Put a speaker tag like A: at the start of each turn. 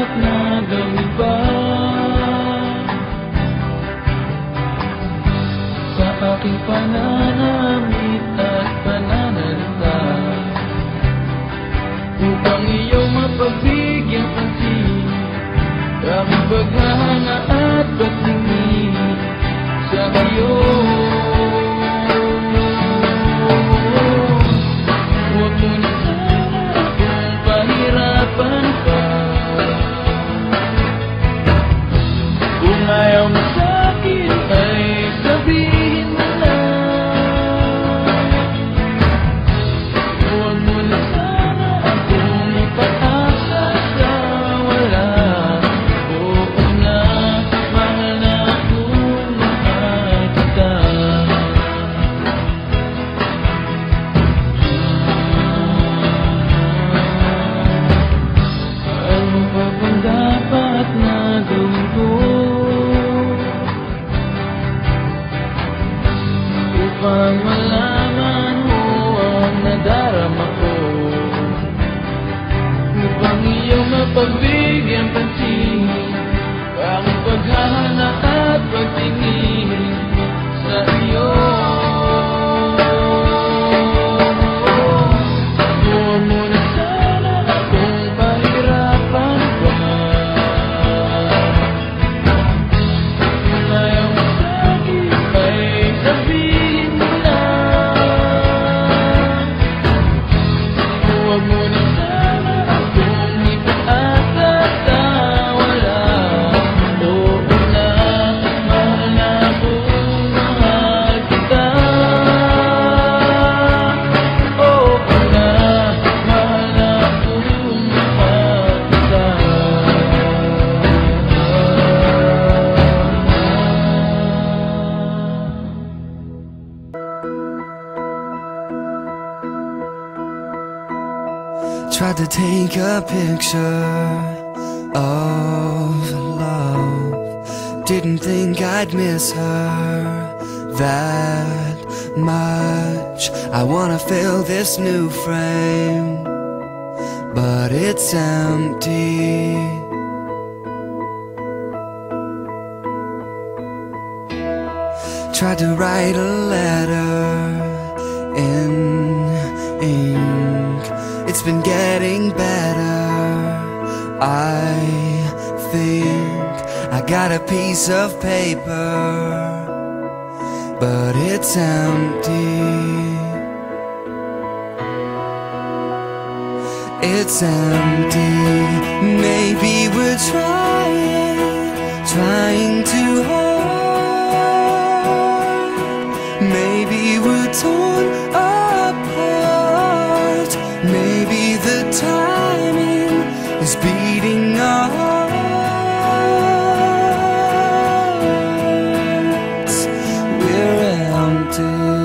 A: dapat na gawin pa sa aking pananamit at pananalita upang iyong mapagbigyan pansin aking paghahanga at pagtingin sa iyo. Huwag mo na sana akong pahirapan pa. Kung ayaw mo sa'kin ay sabihin mo lang. Huwag mo na sana akong ipag-asa sa wala. Oo na, mahal na akong mahal kita. Ano pa bang dapat na gawin ko upang malaman mo ang nadarama ko, upang iyong mapagbigyan pansin ang paghahana at pagtingin sa iyo. Huwag mo na sana akong pahirapan pa. Kung ayaw mo sa'kin ay sabihin mo lang. Huwag mo na sana akong ipag-asa sa wala. Oo na, mahal na akong mahal kita. Oo na, mahal na akong mahal kita.
B: Tried to take a picture of love. Didn't think I'd miss her that much. I wanna fill this new frame, but it's empty. Tried to write a letter in ink. It's been getting better. I think I got a piece of paper, but it's empty. It's empty. Maybe we're trying too hard. Maybe we're torn apart. Maybe the timing is beating our hearts. We're empty.